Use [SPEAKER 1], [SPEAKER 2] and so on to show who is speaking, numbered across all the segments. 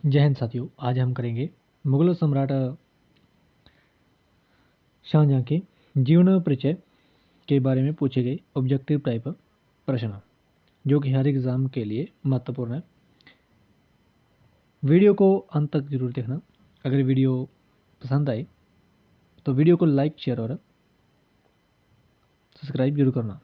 [SPEAKER 1] जय हिंद साथियों, आज हम करेंगे मुगल सम्राट शाहजहां के जीवन परिचय के बारे में पूछे गए ऑब्जेक्टिव टाइप प्रश्न, जो कि हर एग्ज़ाम के लिए महत्वपूर्ण है। वीडियो को अंत तक जरूर देखना। अगर वीडियो पसंद आए तो वीडियो को लाइक, शेयर और सब्सक्राइब जरूर करना।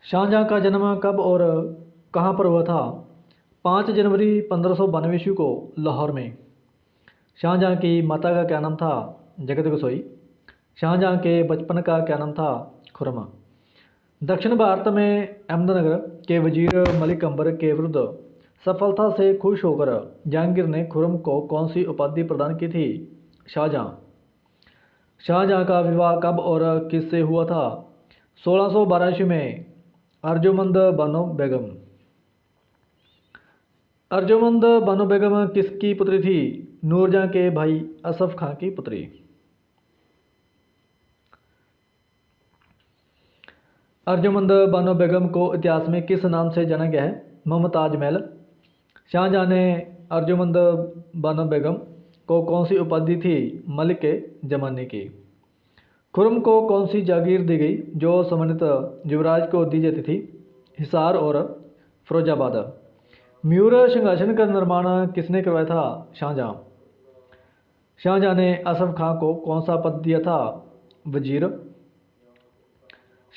[SPEAKER 1] शाहजहां का जन्म कब और कहां पर हुआ था? 5 जनवरी 1592 ईस्वी को लाहौर में। शाहजहां की माता का क्या नाम था? जगत गोसाई। शाहजहां के बचपन का क्या नाम था? खुर्रम। दक्षिण भारत में अहमदनगर के वजीर मलिक अंबर के विरुद्ध सफलता से खुश होकर जहांगीर ने खुर्रम को कौन सी उपाधि प्रदान की थी? शाहजहां। शाहजहां का विवाह कब और किससे हुआ था? 1612 ईस्वी में अर्जुमंद बानो बेगम। अर्जुमंद बानो बेगम किसकी पुत्री थी? नूरजहां के भाई असफ खां की पुत्री। अर्जुमंद बानो बेगम को इतिहास में किस नाम से जाना गया है? मुमताज महल। शाहजहां ने अर्जुमंद बानो बेगम को कौन सी उपाधि थी? मलिक के जमाने की। खुर्रम को कौन सी जागीर दी गई जो सामान्यतः युवराज को दी जाती थी? हिसार और फिरोजाबाद। म्यूर सिंहासन का निर्माण किसने करवाया था? शाहजहां। शाहजहां ने असफ खां को कौन सा पद दिया था? वजीर।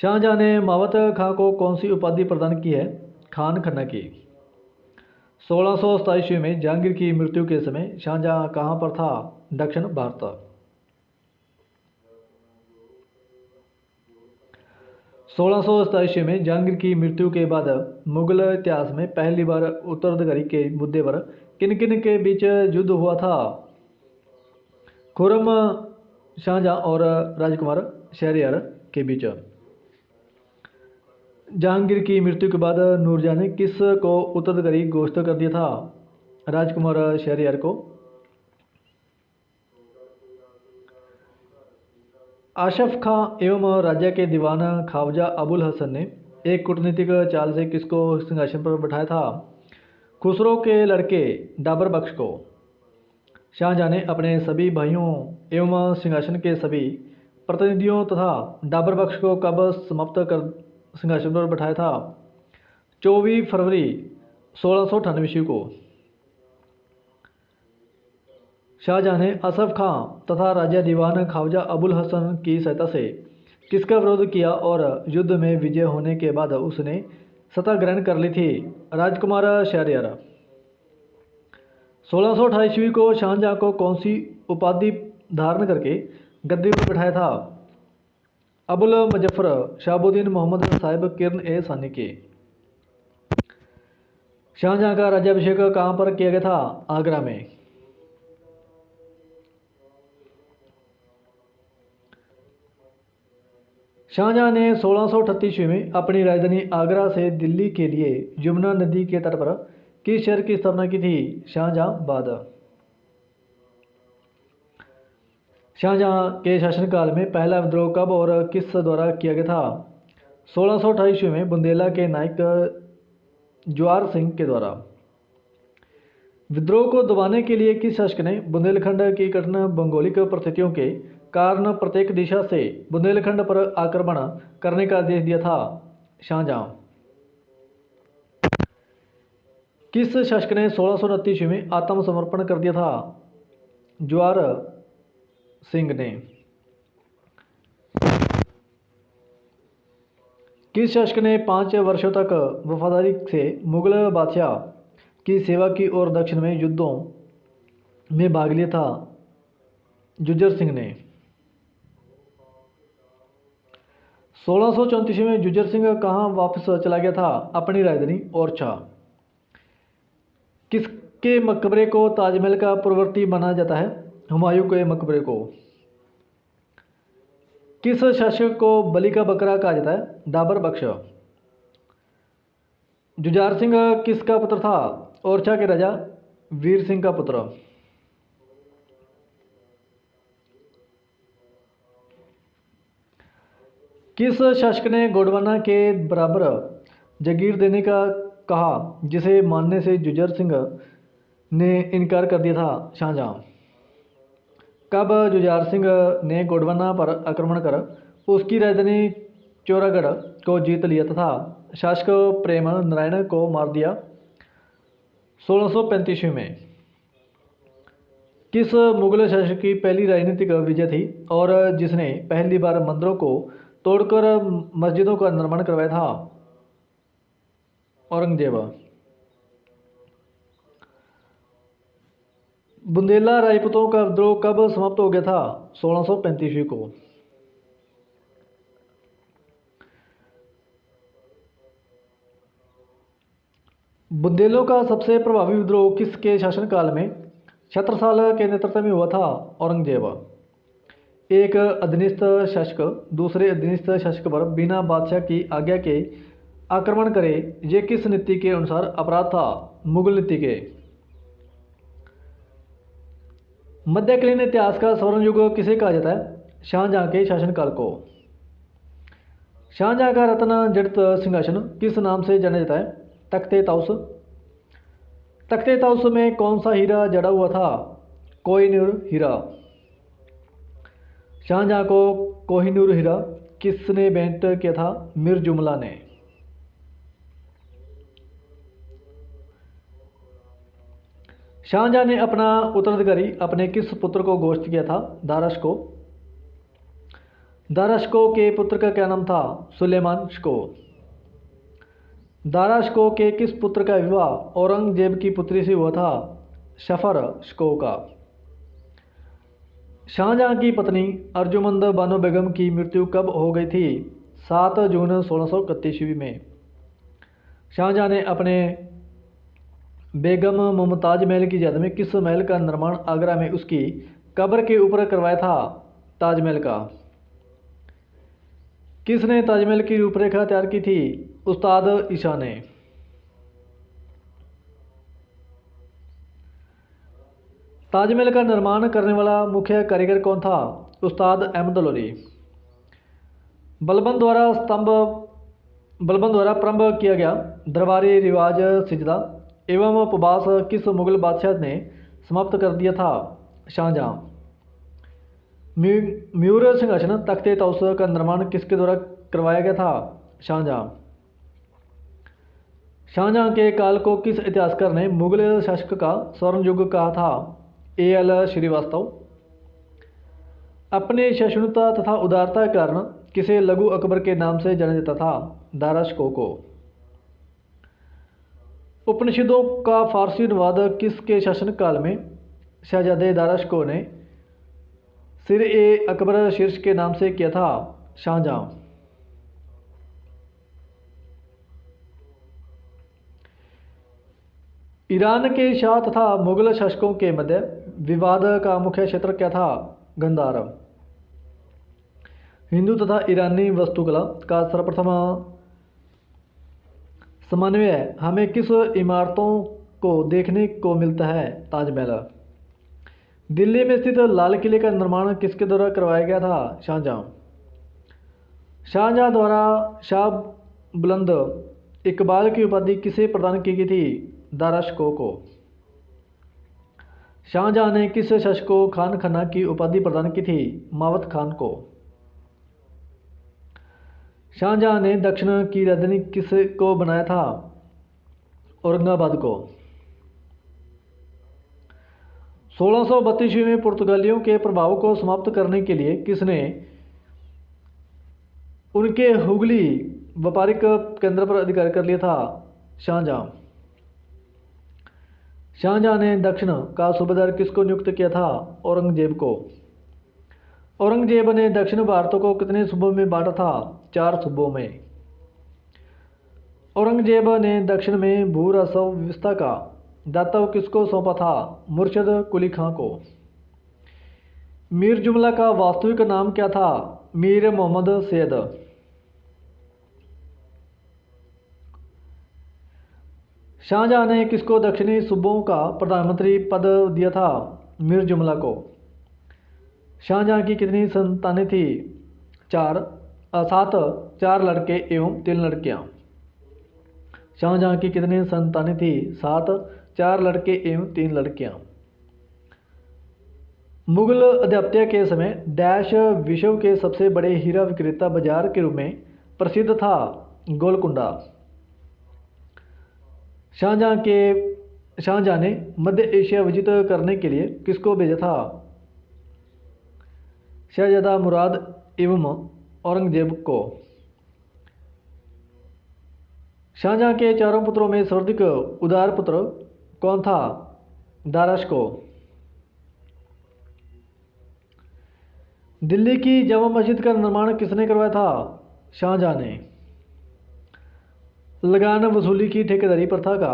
[SPEAKER 1] शाहजहां ने मावत खां को कौन सी उपाधि प्रदान की है? खान खन्ना की। 1627 ईस्वी में जहांगीर की मृत्यु के समय शाहजहां कहां पर था? दक्षिण भारत। 1627 ईस्वी में जहांगीर की मृत्यु के बाद मुगल इतिहास में पहली बार उत्तराधिकारी के मुद्दे पर किन किन के बीच युद्ध हुआ था? खुर्रम, शाहजहां और राजकुमार शहरयार के बीच। जहांगीर की मृत्यु के बाद नूरजहां ने किस को उत्तराधिकारी घोषित कर दिया था? राजकुमार शहरयार को। आशफ खां एवं राजा के दीवान ख्वाजा अबुल हसन ने एक कूटनीतिक चाल से किसको सिंहासन पर बैठाया था? खुसरो के लड़के डाबर बख्श को। शाहजहां ने अपने सभी भाइयों एवं सिंहासन के सभी प्रतिनिधियों तथा डाबर बख्श को कब समाप्त कर सिंहासन पर बैठाया था? 24 फरवरी 1698 ईस्वी को। शाहजहां ने असफ खां तथा राजा दीवान ख्वाजा अबुल हसन की सहायता से किसका विरोध किया और युद्ध में विजय होने के बाद उसने सत्ता ग्रहण कर ली थी? राजकुमार शहरयार। 1628 ईस्वी को शाहजहां को कौन सी उपाधि धारण करके गद्दी पर बैठाया था? अबुल मुजफ्फर शहाबुद्दीन मोहम्मद साहिब किरण ए सानी के। शाहजहां का राज्याभिषेक कहां पर किया गया था? आगरा में। शाहजहां ने 1638 ईस्वी में अपनी राजधानी आगरा से दिल्ली के लिए यमुना नदी के तट पर किस शहर की स्थापना की थी? शाहजहांबाद। शाहजहां के शासनकाल में पहला विद्रोह कब और किस द्वारा किया गया था? 1628 ईस्वी में बुंदेला के नायक ज्वार सिंह के द्वारा। विद्रोह को दबाने के लिए किस शासक ने बुंदेलखंड की कठिन भौगोलिक परिस्थितियों के कारण प्रत्येक दिशा से बुंदेलखंड पर आक्रमण करने का आदेश दिया था? शाहजहां। किस शासक ने 1629 ईस्वी में आत्मसमर्पण कर दिया था? ज्वार सिंह ने। किस शासक ने 5 वर्षों तक वफादारी से मुगल बादशाह की सेवा की और दक्षिण में युद्धों में भाग लिया था? जुज्जर सिंह ने। 1634 में जुज्जर सिंह कहाँ वापस चला गया था? अपनी राजधानी ओरछा। किसके मकबरे को ताजमहल का पूर्ववर्ती माना जाता है? हुमायूं के मकबरे को। किस शासक को बलि का बकरा कहा जाता है? डाबर बख्श। जुझार सिंह किसका पुत्र था? ओरछा के राजा वीर सिंह का पुत्र। किस शासक ने गोंडवाना के बराबर जागीर देने का कहा जिसे मानने से जुझार सिंह ने इनकार कर दिया था? शाहजहां। कब जुझार सिंह ने गोंडवाना पर आक्रमण कर उसकी राजधानी चौरागढ़ को जीत लिया तथा शासक प्रेम नारायण को मार दिया? 1635 में। किस मुगल शासक की पहली राजनीतिक विजय थी और जिसने पहली बार मंदिरों को तोड़कर मस्जिदों का निर्माण करवाया था? औरंगजेब। बुंदेला राजपूतों का विद्रोह कब समाप्त हो गया था? 1635 को। बुंदेलों का सबसे प्रभावी विद्रोह किसके शासनकाल में छत्रसाल के नेतृत्व में हुआ था? औरंगजेब। एक अधीनस्थ शासक दूसरे अधीनस्थ शासक पर बिना बादशाह की आज्ञा के आक्रमण करे, ये किस नीति के अनुसार अपराध था? मुगल नीति के। मध्यकालीन इतिहास का स्वर्ण युग किसे कहा जाता है? शाहजहां के शासनकाल को। शाहजहां का रत्न जड़ित सिंहासन किस नाम से जाना जाता है? तख्ते ताउस। तख्ते ताउस में कौन सा हीरा जड़ा हुआ था? कोहिनूर हीरा। शाहजहां को कोहिनूर हीरा किसने भेंट किया था? मीर जुमला ने। शाहजहां ने अपना उत्तराधिकारी अपने किस पुत्र को घोषित किया था? दारा शिकोह। दारा शिकोह के पुत्र का क्या नाम था? सुलेमान शिकोह। दारा शिकोह के किस पुत्र का विवाह औरंगजेब की पुत्री से हुआ था? शफर शिकोह का। शाहजहां की पत्नी अर्जुमंद बानो बेगम की मृत्यु कब हो गई थी? 7 जून 1631 ईस्वी में। शाहजहां ने अपने बेगम मुमताज महल की याद में किस महल का निर्माण आगरा में उसकी कब्र के ऊपर करवाया था? ताजमहल का। किसने ताजमहल की रूपरेखा तैयार की थी? उस्ताद ईशा ने। ताजमहल का निर्माण करने वाला मुख्य कारीगर कौन था? उस्ताद अहमद लोरी। बलबन द्वारा प्रारंभ किया गया दरबारी रिवाज सिजदा एवं उपवास किस मुगल बादशाह ने समाप्त कर दिया था? शाहजहां। म्यूर सिंहासन तख्ते ताउस का निर्माण किसके द्वारा करवाया गया था? शाहजहां। शाहजहां के काल को किस इतिहासकार ने मुगल शासक का स्वर्ण युग कहा था? A.L. श्रीवास्तव। अपने सहिष्णुता तथा उदारता के कारण किसे लघु अकबर के नाम से जाना जाता था? दारा शिकोह को। उपनिषदों का फारसी अनुवाद किसके शासनकाल में शहजादे दारा शिकोह ने सिर ए अकबर शीर्ष के नाम से किया था? शाहजहां। ईरान के शाह तथा मुगल शासकों के मध्य विवाद का मुख्य क्षेत्र क्या था? गंधार। हिंदू तथा ईरानी वास्तुकला का सर्वप्रथम समन्वय हमें किस इमारतों को देखने को मिलता है? ताजमहल। दिल्ली में स्थित लाल किले का निर्माण किसके द्वारा करवाया गया था? शाहजहां। शाहजहां द्वारा शाह बुलंद इकबाल की उपाधि किसे प्रदान की गई थी? दारा शिकोह को। शाहजहां ने किस शासक को खान खाना की उपाधि प्रदान की थी? मावत खान को। शाहजहां ने दक्षिण की राजधानी किस को बनाया था? औरंगाबाद को। 1632 में पुर्तगालियों के प्रभाव को समाप्त करने के लिए किसने उनके हुगली व्यापारिक केंद्र पर अधिकार कर लिया था? शाहजहां। शाहजहां ने दक्षिण का सूबेदार किसको नियुक्त किया था? औरंगजेब को। औरंगजेब ने दक्षिण भारत को कितने सूबों में बांटा था? 4 सूबों में। औरंगजेब ने दक्षिण में भू राजस्व व्यवस्था का दायित्व किसको सौंपा था? मुर्शद कुली खां को। मीर जुमला का वास्तविक नाम क्या था? मीर मोहम्मद सैयद। शाहजहां ने किसको दक्षिणी सूबों का प्रधानमंत्री पद दिया था? मीर जुमला को। शाहजहां की कितनी संतानें थी? 4। साथ 4 लड़के एवं 3 लड़कियां। शाहजहां की कितनी संतानें थी? 7, 4 लड़के एवं 3 लड़कियां। मुगल आधिपत्य के समय डैश विश्व के सबसे बड़े हीरा विक्रेता बाजार के रूप में प्रसिद्ध था। गोलकुंडा। शाहजहां ने मध्य एशिया विजित करने के लिए किसको भेजा था? शहजादा मुराद एवं औरंगजेब को। शाहजहां के चारों पुत्रों में सर्वाधिक उदार पुत्र कौन था? दाराश को। दिल्ली की जामा मस्जिद का निर्माण किसने करवाया था? शाहजहां ने। लगान वसूली की ठेकेदारी प्रथा का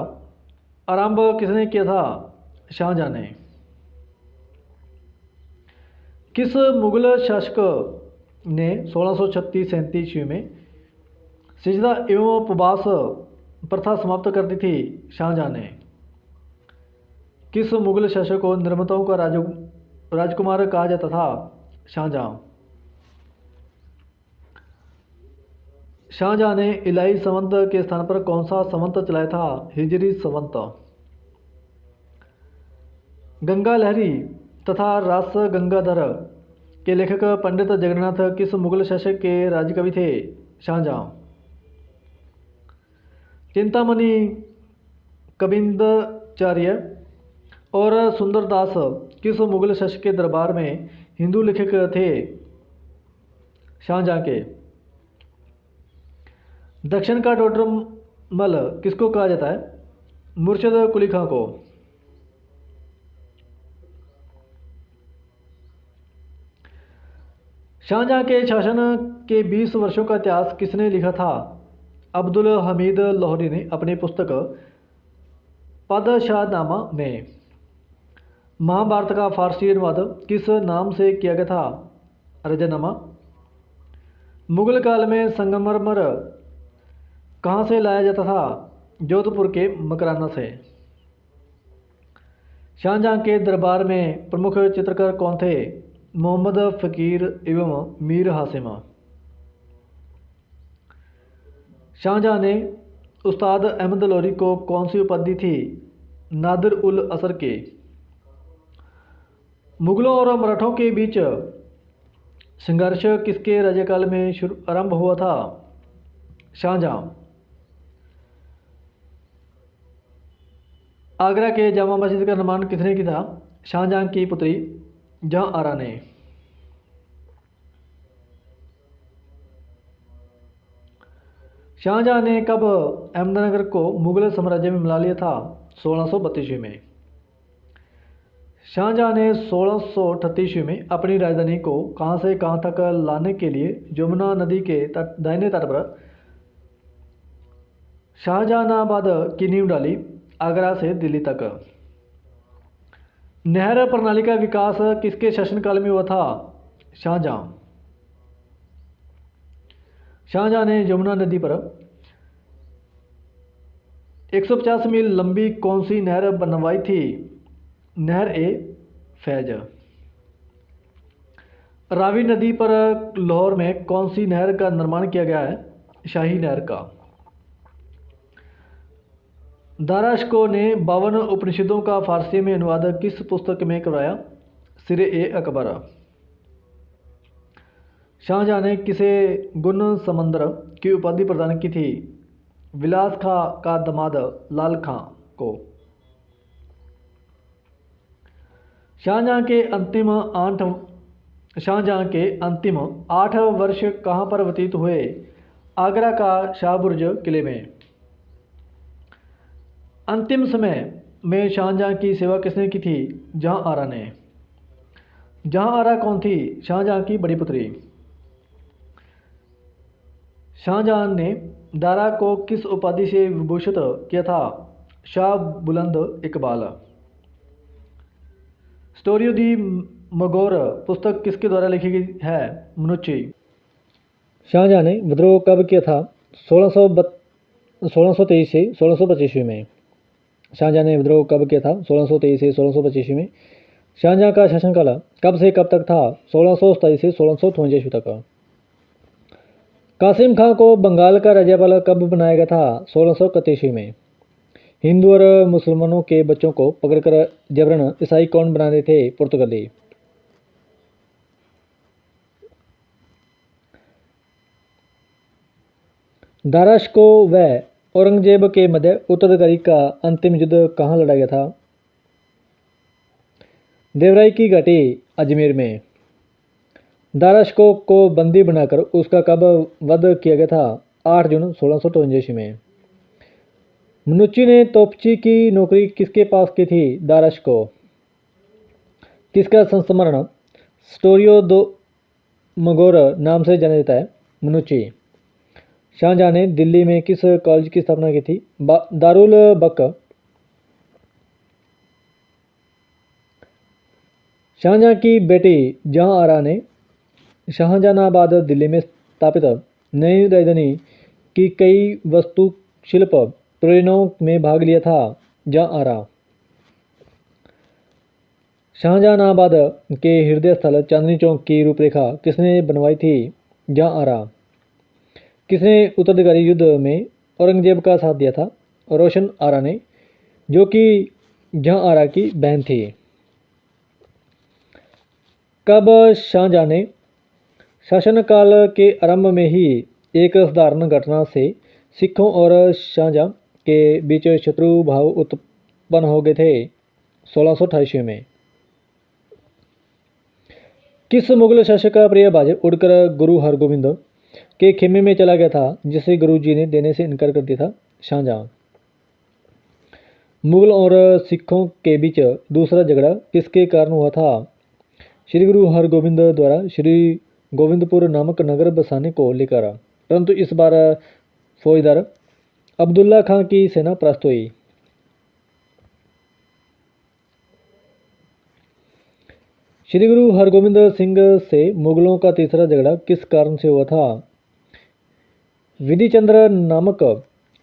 [SPEAKER 1] आरंभ किसने किया था? शाहजहां ने। किस मुगल शासक ने 1636-37 ईस्वी में सिजदा एवं उपवास प्रथा समाप्त कर दी थी? शाहजहां ने। किस मुगल शासक को निर्मताओं का राजकुमार कहा जाता था? शाहजहां। शाहजहां ने इलाही संवत के स्थान पर कौन सा संवत चलाया था? हिजरी संवत। गंगा लहरी तथा रास गंगाधर के लेखक पंडित जगन्नाथ किस मुगल शासक के राजकवि थे? शाहजहां। चिंतामणि कविंदाचार्य और सुंदरदास किस मुगल शासक के दरबार में हिंदू लेखक थे? शाहजहां के। दक्षिण का टोडरमल किसको कहा जाता है? मुर्शद कुली खां को। शाहजहां के शासन के 20 वर्षों का इतिहास किसने लिखा था? अब्दुल हमीद लाहौरी ने अपनी पुस्तक पादशाहनामा में। महाभारत का फारसी अनुवाद किस नाम से किया गया था? रजनामा। मुगल काल में संगमरमर कहाँ से लाया जाता था? जोधपुर के मकराना से। शाहजहां के दरबार में प्रमुख चित्रकार कौन थे? मोहम्मद फ़कीर एवं मीर हासिम। शाहजहां ने उस्ताद अहमद लोरी को कौन सी उपाधि थी? नादिर उल असर के। मुगलों और मराठों के बीच संघर्ष किसके राज्यकाल में आरंभ हुआ था? शाहजहां। आगरा के जामा मस्जिद का निर्माण किसने किया था? शाहजहां की पुत्री जहां आरा ने। शाहजहां ने कब अहमदनगर को मुगल साम्राज्य में मिला लिया था? 1632 ईस्वी में। शाहजहां ने 1638 ईस्वी में अपनी राजधानी को कहां से कहां तक लाने के लिए यमुना नदी के दाहिने तट पर शाहजहानाबाद की नींव डाली। आगरा से दिल्ली तक। नहर प्रणाली का विकास किसके शासनकाल में हुआ था? शाहजहां। शाहजहां ने यमुना नदी पर 150 मील लंबी कौन सी नहर बनवाई थी? नहर ए फैज। रावी नदी पर लाहौर में कौन सी नहर का निर्माण किया गया है? शाही नहर का। दाराशको ने 52 उपनिषदों का फारसी में अनुवाद किस पुस्तक में करवाया? सिरे ए अकबर। शाहजहां ने किसे गुण समंदर की उपाधि प्रदान की थी? विलास खां का दामाद लाल खां को। शाहजहां के अंतिम 8 वर्ष कहाँ पर व्यतीत हुए? आगरा का शाहबुर्ज किले में। अंतिम समय में शाहजहां की सेवा किसने की थी? जहां आरा ने। जहां आरा कौन थी? शाहजहां की बड़ी पुत्री। शाहजहां ने दारा को किस उपाधि से विभूषित किया था? शाह बुलंद इकबाल। स्टोरी ऑफ दी मगोर पुस्तक किसके द्वारा लिखी गई है? मनुची। शाहजहां ने विद्रोह कब किया था? 1623 से 1625 ईस्वी में। शाहजहां ने विद्रोह कब किया था? 1623 से 1625 ईस्वी में। शाहजहां का शासनकाल कब से कब तक था? 1627 से 1653 ईस्वी तक। कासिम खां को बंगाल का राज्यपाल कब बनाया गया था? 1631 ईस्वी में। हिंदू और मुसलमानों के बच्चों को पकड़कर जबरन ईसाई कौन बना रहे थे? पुर्तगाली। दाराशको व औरंगजेब के मध्य उत्तराधिकारी का अंतिम युद्ध कहाँ लड़ा गया था? देवराई की घाटी अजमेर में। दाराशको को बंदी बनाकर उसका कब वध किया गया था? 8 जून 1653 ईस्वी में। मनुच्ची ने तोपची की नौकरी किसके पास की थी? दाराशको। किसका संस्मरण स्टोरियो दो मगोर नाम से जाना जाता है? मनुच्ची। शाहजहां ने दिल्ली में किस कॉलेज की स्थापना की थी? दारुल बक। शाहजहां की बेटी जहां आरा ने शाहजहानाबाद दिल्ली में स्थापित नई राजधानी की कई वास्तुशिल्प प्रयोजनों में भाग लिया था? जहां आरा। शाहजहानाबाद के हृदय स्थल चांदनी चौक की रूपरेखा किसने बनवाई थी? जहां आरा। किसने उत्तराधिकारी युद्ध में औरंगजेब का साथ दिया था? रोशन आरा ने, जो कि जहां आरा की बहन थी। कब शाहजहां ने शासनकाल के आरंभ में ही एक साधारण घटना से सिखों और शाहजहां के बीच शत्रु भाव उत्पन्न हो गए थे? 1628 में। किस मुगल शासक का प्रिय बाज उड़कर गुरु हरगोबिंद के खेमे में चला गया था, जिसे गुरु जी ने देने से इनकार कर दिया था? शाहजहां। मुगल और सिखों के बीच दूसरा झगड़ा किसके कारण हुआ था? श्री गुरु हरगोबिंद द्वारा श्री गोविंदपुर नामक नगर बसाने को लेकर, परंतु इस बार फौजदार अब्दुल्ला खां की सेना परास्त हुई। श्री गुरु हरगोबिंद सिंह से मुगलों का तीसरा झगड़ा किस कारण से हुआ था? विधिचंद्र नामक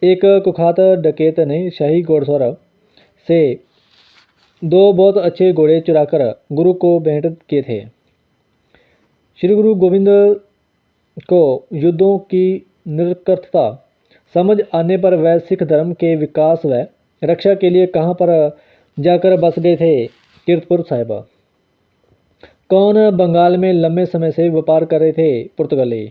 [SPEAKER 1] एक कुख्यात डकैत ने शाही घोड़सवार से 2 बहुत अच्छे घोड़े चुराकर गुरु को भेंट किए थे। श्री गुरु गोविंद को युद्धों की निरर्थकता समझ आने पर वह सिख धर्म के विकास व रक्षा के लिए कहाँ पर जाकर बस गए थे? कीरतपुर साहिब। कौन बंगाल में लंबे समय से व्यापार कर रहे थे? पुर्तगाली।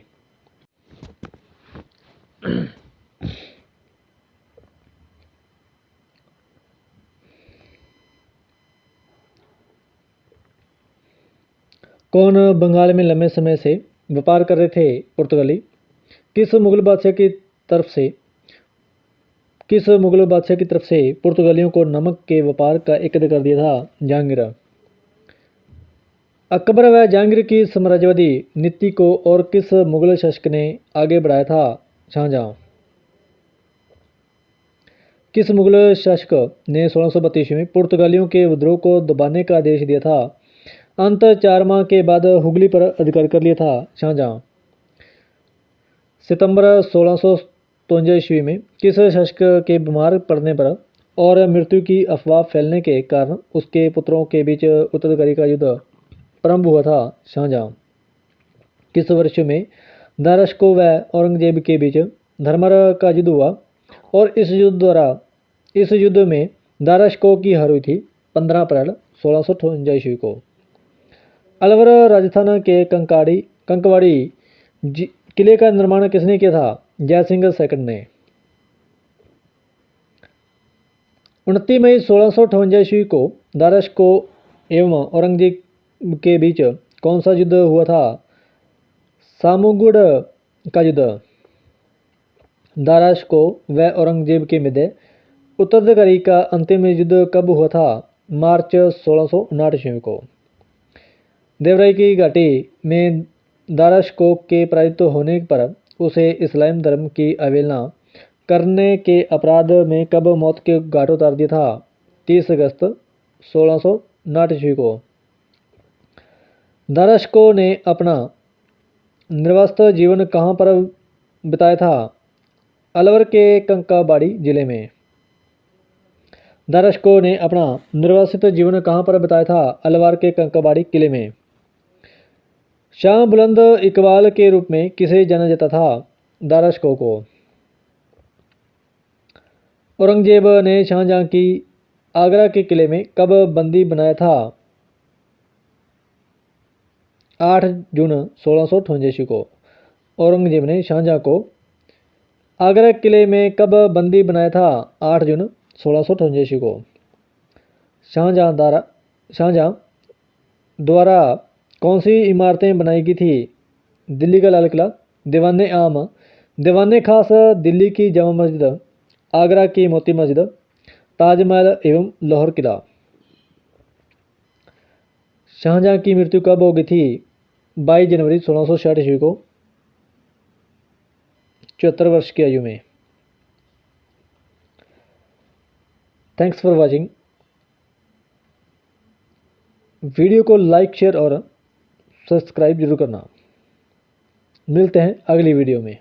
[SPEAKER 1] कौन बंगाल में लंबे समय से व्यापार कर रहे थे? पुर्तगाली। किस मुगल बादशाह की तरफ से पुर्तगालियों को नमक के व्यापार का इकरार कर दिया था? जहांगीर। अकबर व जहांगीर की साम्राज्यवादी नीति को और किस मुगल शासक ने आगे बढ़ाया था? शाहजहां। किस मुगल शासक ने 1632 में पुर्तगालियों के विद्रोह को दबाने का आदेश दिया था? अंत 4 माह के बाद हुगली पर अधिकार कर लिया था? शाहजहां। सितंबर 1653 ईस्वी में किस शासक के बीमार पड़ने पर और मृत्यु की अफवाह फैलने के कारण उसके पुत्रों के बीच उत्तराधिकारी का युद्ध प्रारंभ हुआ था? शाहजहां। किस वर्ष में दाराशको व औरंगजेब के बीच धर्मर का युद्ध हुआ और इस युद्ध में दाराशको की हार हुई थी? 15 अप्रैल 1658 ईस्वी को। अलवर राजस्थान के कंकवाड़ी किले का निर्माण किसने किया था? जयसिंह सेकंड ने। 29 मई 1658 ईस्वी को दाराशको एवं औरंगजेब के बीच कौन सा युद्ध हुआ था? सामूगढ़ का युद्ध। दाराशको व औरंगजेब के मध्य उत्तराधिकारी का अंतिम युद्ध कब हुआ था? मार्च 1659 ईस्वी को। देवराई की घाटी में दाराशको के पराजित होने पर उसे इस्लाम धर्म की अवहेलना करने के अपराध में कब मौत के घाट उतार दिया था? 30 अगस्त 1659 ईस्वी को। दाराशको ने अपना निर्वासित जीवन कहाँ पर बिताया था? अलवर के कंकाबाड़ी जिले में। दाराशको ने अपना निर्वासित जीवन कहाँ पर बिताया था? अलवर के कंकाबाड़ी किले में। शाह बुलंद इकबाल के रूप में किसे जाना जाता था? दारा शिकोह को। औरंगजेब ने शाहजहाँ की आगरा के किले में कब बंदी बनाया था? 8 जून 1688 को। औरंगजेब ने शाहजहाँ को आगरा किले में कब बंदी बनाया था? 8 जून 1688 को। शाहजहाँ द्वारा कौन सी इमारतें बनाई गई थी? दिल्ली का लाल किला, दीवान आम, दीवान खास दिल्ली की जामा मस्जिद, आगरा की मोती मस्जिद, ताजमहल एवं लाहौर किला। शाहजहाँ की मृत्यु कब हो गई थी? 22 जनवरी 1666 ईस्वी को, 74 वर्ष की आयु में। Thanks for watching. वीडियो को लाइक, शेयर और सब्सक्राइब जरूर करना। मिलते हैं अगली वीडियो में।